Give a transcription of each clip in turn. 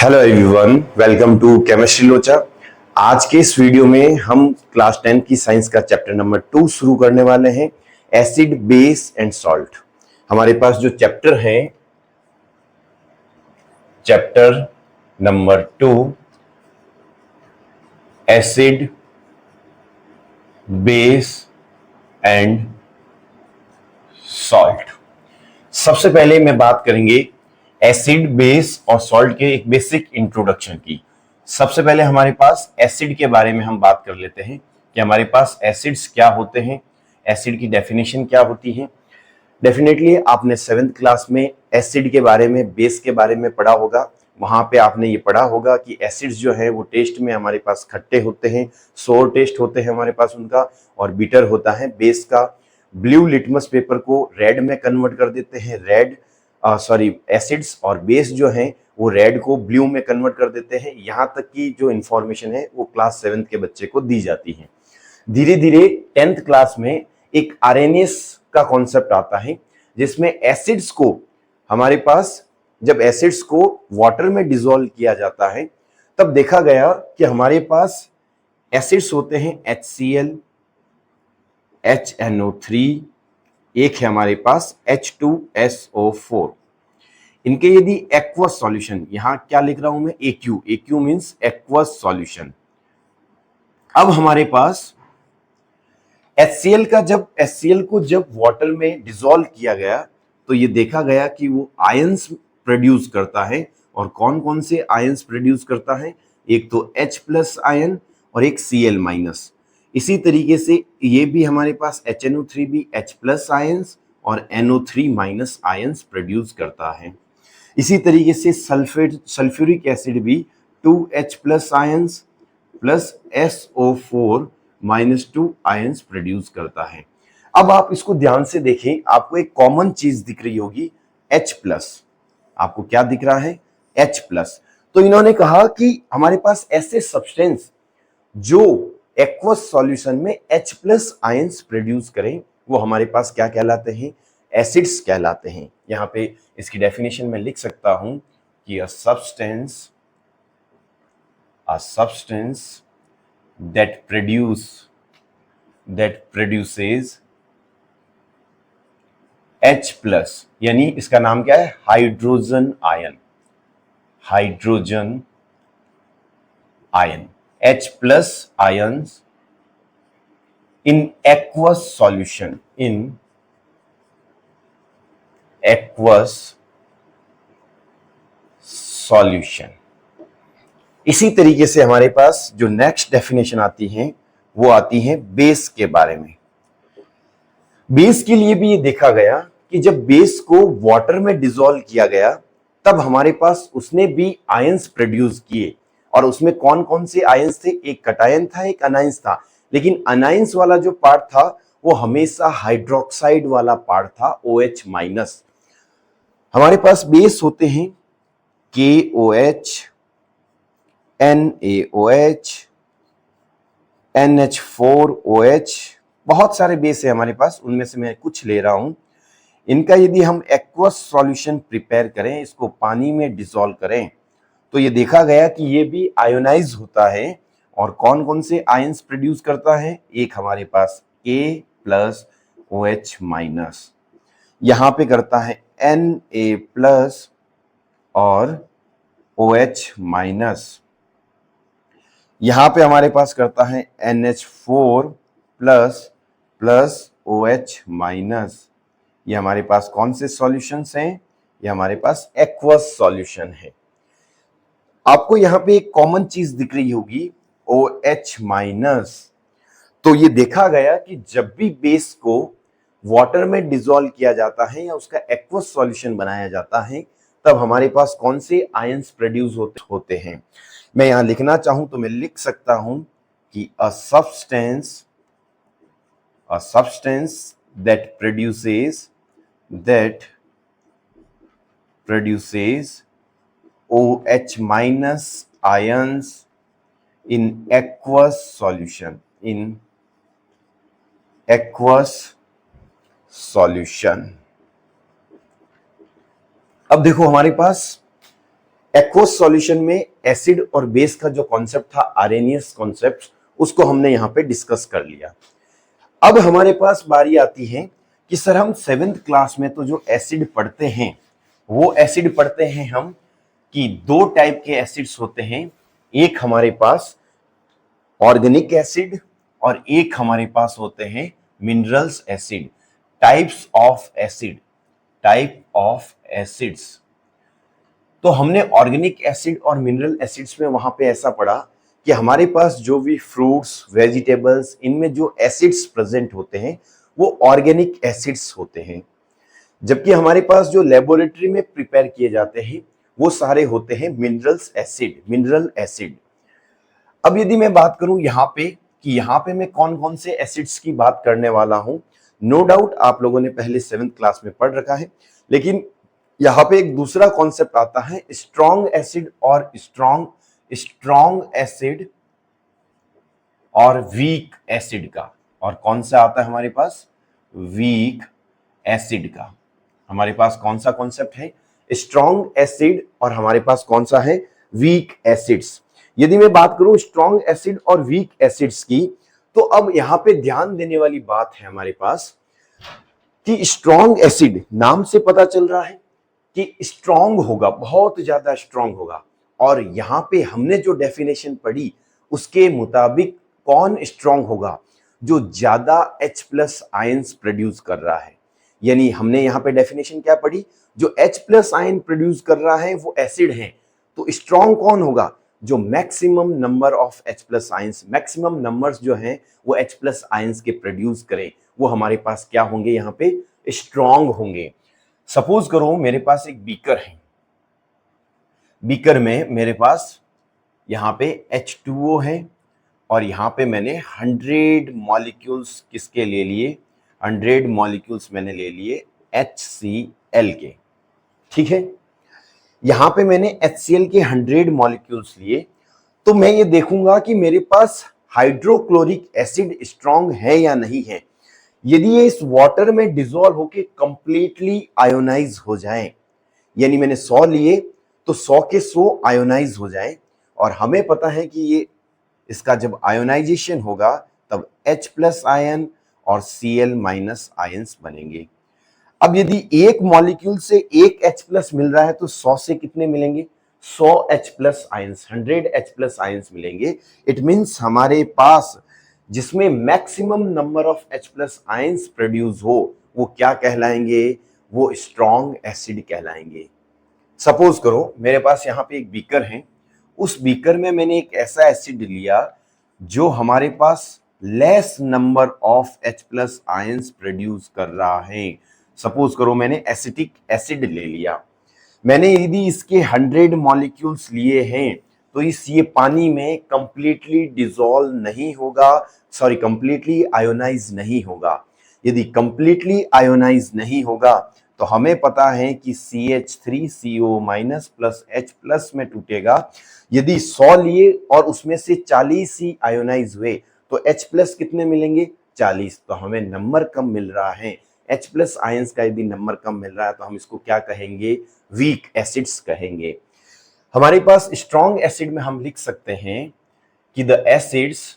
Hello everyone, welcome to chemistry लोचा। आज के इस वीडियो में हम क्लास 10 की साइंस का चैप्टर नंबर 2 शुरू करने वाले हैं, एसिड, बेस एंड सॉल्ट। हमारे पास जो चैप्टर है, chapter number 2, acid, base and salt. सबसे पहले मैं बात करेंगे एसिड, बेस और सॉल्ट के एक बेसिक इंट्रोडक्शन की। सबसे पहले हमारे पास एसिड के बारे में हम बात कर लेते हैं कि हमारे पास एसिड्स क्या होते हैं, एसिड की डेफिनेशन क्या होती है। डेफिनेटली आपने 7th क्लास में एसिड के बारे में, बेस के बारे में पढ़ा होगा। वहां पे आपने ये पढ़ा होगा कि एसिड्स जो है वो टेस्ट में हमारे पास खट्टे होते हैं, सोर टेस्ट होते हैं हमारे पास उनका, और बिटर होता है बेस का। ब्लू लिटमस पेपर को रेड में कन्वर्ट कर देते हैं, एसिड्स, और बेस जो है वो रेड को ब्लू में कन्वर्ट कर देते हैं। यहाँ तक की जो इंफॉर्मेशन है वो क्लास 7th के बच्चे को दी जाती है। धीरे धीरे 10th क्लास में एक आरएनएस का कॉन्सेप्ट आता है, जिसमें एसिड्स को हमारे पास, जब एसिड्स को वाटर में डिसॉल्व किया जाता है तब देखा गया कि हमारे पास एसिड्स होते हैं HCl, HNO3, एक है हमारे पास H2SO4। इनके यदि एक्वस सॉल्यूशन, यहां क्या लिख रहा हूं मैं, AQ मींस एक्वस सॉल्यूशन। अब हमारे पास HCl को जब वाटर में डिसॉल्व किया गया तो ये देखा गया कि वो आयंस प्रोड्यूस करता है। और कौन कौन से आयंस प्रोड्यूस करता है? एक तो H+ आयन और एक Cl-। इसी तरीके से ये भी हमारे पास HNO3 भी H+ आयंस और NO3- आयंस प्रोड्यूस करता है। इसी तरीके से सल्फ्यूरिक एसिड भी 2H+ ions plus SO4- ions produce करता है। अब आप इसको ध्यान से देखें, आपको एक कॉमन चीज दिख रही होगी, H+। आपको क्या दिख रहा है? H+। तो इन्होंने कहा कि हमारे पास ऐसे सब्सटेंस जो एक्वस सॉल्यूशन में H+ आयंस प्रोड्यूस करें वो हमारे पास क्या कहलाते हैं? एसिड्स कहलाते हैं। यहां पे इसकी डेफिनेशन में लिख सकता हूं कि a substance that produces H+, यानी इसका नाम क्या है? Hydrogen ion. H+ ions in aqueous solution. इसी तरीके से हमारे पास जो नेक्स्ट डेफिनेशन आती है वो आती है बेस के बारे में। बेस के लिए भी ये देखा गया कि जब बेस को वाटर में डिसॉल्व किया गया तब हमारे पास उसने भी आयंस प्रोड्यूस किए। और उसमें कौन कौन से आयंस थे? एक कटायन था, एक अनायंस था। लेकिन अनायंस वाला जो पार्ट था वो हमेशा हाइड्रोक्साइड वाला पार्ट था, OH-। हमारे पास बेस होते हैं KOH, NaOH, NH4OH। बहुत सारे बेस है हमारे पास, उनमें से मैं कुछ ले रहा हूं। इनका यदि हम एक्वस सॉल्यूशन प्रिपेयर करें, इसको पानी में डिसॉल्व करें, तो ये देखा गया कि ये भी आयोनाइज होता है। और कौन कौन से आयंस प्रोड्यूस करता है? एक हमारे पास K+OH-। यहां पे करता है Na+ और OH-। यहां पे हमारे पास करता है NH4+ OH-। ये हमारे पास कौन से सॉल्यूशंस हैं? ये हमारे पास एक्वस सॉल्यूशन है। आपको यहां पे एक कॉमन चीज दिख रही होगी, OH-। तो ये देखा गया कि जब भी बेस को वाटर में डिसॉल्व किया जाता है या उसका एक्वस सॉल्यूशन बनाया जाता है तब हमारे पास कौन से आयंस प्रोड्यूस होते हैं। मैं यहां लिखना चाहूं तो मैं लिख सकता हूं कि a substance that produces OH- ions in aqueous solution। अब देखो हमारे पास एक्वस सॉल्यूशन में एसिड और बेस का जो कॉन्सेप्ट था, आरेनियस कॉन्सेप्ट, उसको हमने यहां पे डिस्कस कर लिया। अब हमारे पास बारी आती है कि सर हम 7th क्लास में तो जो एसिड पढ़ते हैं वो एसिड पढ़ते हैं हम कि दो टाइप के एसिड्स होते हैं, एक हमारे पास ऑर्गेनिक एसिड और एक हमारे पास होते हैं minerals acid. Types of acid, type of acids. तो हमने ऑर्गेनिक एसिड और मिनरल एसिड्स में वहां पे ऐसा पढ़ा कि हमारे पास जो भी फ्रूट्स, वेजिटेबल्स, इनमें जो एसिड्स प्रेजेंट होते हैं वो ऑर्गेनिक एसिड्स होते हैं, जबकि हमारे पास जो लेबोरेटरी में प्रिपेयर किए जाते हैं वो सारे होते हैं मिनरल्स एसिड, मिनरल एसिड। अब यदि मैं बात करूं यहां पे कि यहां पे मैं कौन कौन से एसिड्स की बात करने वाला हूं, नो डाउट आप लोगों ने पहले 7th क्लास में पढ़ रखा है, लेकिन यहां पे एक दूसरा कॉन्सेप्ट आता है स्ट्रॉन्ग एसिड और स्ट्रॉन्ग एसिड और वीक एसिड का। और कौन सा आता है हमारे पास? वीक एसिड का। हमारे पास कौन सा कॉन्सेप्ट है? स्ट्रॉन्ग एसिड और हमारे पास कौन सा है? Weak acids. यदि मैं बात करूं स्ट्रॉन्ग एसिड और वीक एसिड्स की, तो अब यहां पे ध्यान देने वाली बात है हमारे पास कि स्ट्रॉन्ग एसिड नाम से पता चल रहा है कि स्ट्रॉन्ग होगा, बहुत ज्यादा स्ट्रॉन्ग होगा। और यहां पे हमने जो डेफिनेशन पढ़ी उसके मुताबिक कौन स्ट्रॉन्ग होगा? जो ज्यादा H प्लस आयंस प्रोड्यूस कर रहा है। यानी हमने यहां पे डेफिनेशन क्या पढ़ी? जो H प्लस आयन प्रोड्यूस कर रहा है वो एसिड है, तो स्ट्रॉन्ग कौन होगा? जो maximum number of H plus ions, maximum numbers जो हैं वो H प्लस आयंस के प्रोड्यूस करें, वो हमारे पास क्या होंगे? यहां पे स्ट्रॉन्ग होंगे। सपोज करो मेरे पास एक बीकर है, बीकर में मेरे पास यहां पे H2O है और यहां पे मैंने 100 मॉलिक्यूल्स किसके ले लिए? 100 मॉलिक्यूल्स मैंने ले लिए HCl के। ठीक है, यहां पे मैंने HCl के 100 मॉलिक्यूल्स लिए, तो मैं ये देखूंगा कि मेरे पास हाइड्रोक्लोरिक एसिड स्ट्रॉन्ग है या नहीं है। यदि ये इस वाटर में डिसॉल्व होके कंप्लीटली आयोनाइज हो जाए, यानी मैंने 100 लिए तो 100 के 100 आयोनाइज हो जाए, और हमें पता है कि ये इसका जब आयोनाइजेशन होगा तब H प्लस आयन और Cl माइनस आयंस बनेंगे। अब यदि एक मॉलिक्यूल से एक H प्लस मिल रहा है तो 100 से कितने मिलेंगे? 100 H plus ions, 100 H plus ions मिलेंगे। इट मींस हमारे पास जिसमें maximum number of H plus ions produce हो वो क्या कहलाएंगे? वो स्ट्रॉन्ग एसिड कहलाएंगे। सपोज करो मेरे पास यहां पे एक बीकर है, उस बीकर में मैंने एक ऐसा एसिड लिया जो हमारे पास less number of H plus ions produce कर रहा है। सपोज करो मैंने एसिटिक एसिड ले लिया, मैंने यदि इसके 100 मॉलिक्यूल्स लिए हैं तो ये पानी में कंप्लीटली डिसॉल्व नहीं होगा, सॉरी कंप्लीटली आयोनाइज नहीं होगा। यदि कंप्लीटली आयोनाइज नहीं होगा तो हमें पता है कि CH3CO minus plus H plus में टूटेगा। यदि 100 लिए और उसमें से 40 ही आयोनाइज हुए तो H प्लस कितने मिलेंगे? 40। तो हमें नंबर कम मिल रहा है, H प्लस आयंस का यदि नंबर कम मिल रहा है तो हम इसको क्या कहेंगे? वीक एसिड्स कहेंगे। हमारे पास स्ट्रॉन्ग एसिड में हम लिख सकते हैं कि the acids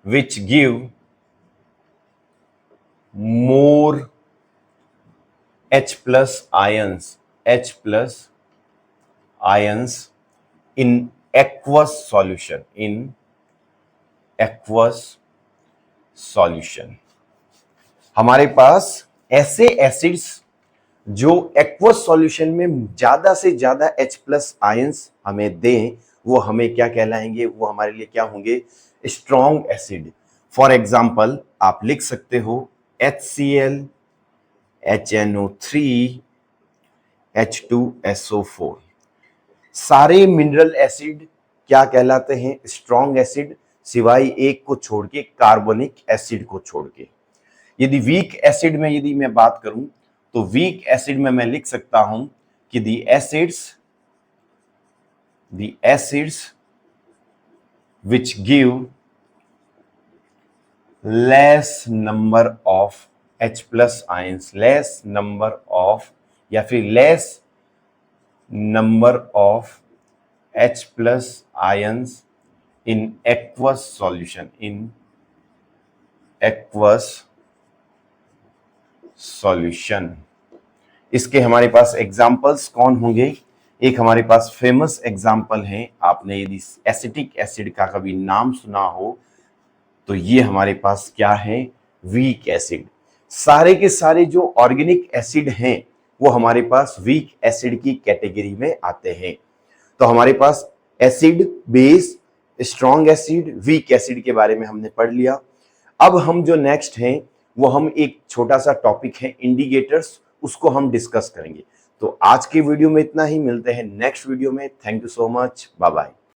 which give more H plus ions in aqueous solution, हमारे पास ऐसे एसिड्स जो एक्वस सॉल्यूशन में ज्यादा से ज्यादा H प्लस आयंस हमें दें, वो हमें क्या कहलाएंगे? वो हमारे लिए क्या होंगे? Strong acid. फॉर एग्जाम्पल आप लिख सकते हो HCl, HNO3, H2SO4। सारे मिनरल एसिड क्या कहलाते हैं? स्ट्रॉन्ग एसिड, सिवाय एक को छोड़ के, कार्बोनिक एसिड को छोड़ के। यदि वीक एसिड में यदि मैं बात करूं तो वीक एसिड में मैं लिख सकता हूं कि the acids which give less number of H plus ions, less number of या फिर less number of H plus ions in aqueous solution, in aqueous solution. इसके हमारे पास एग्जाम्पल्स कौन होंगे? एक हमारे पास फेमस एग्जाम्पल है, आपने यदि एसिटिक एसिड का कभी नाम सुना हो तो ये हमारे पास क्या है? Weak acid. सारे के सारे जो ऑर्गेनिक एसिड हैं वो हमारे पास वीक एसिड की कैटेगरी में आते हैं। तो हमारे पास acid, base, strong acid, weak acid के बारे में हमने पढ़ लिया। अब हम जो नेक्स्ट हैं वो हम एक छोटा सा टॉपिक है इंडिकेटर्स, उसको हम डिस्कस करेंगे। तो आज के वीडियो में इतना ही, मिलते हैं नेक्स्ट वीडियो में। Thank you so much, bye bye.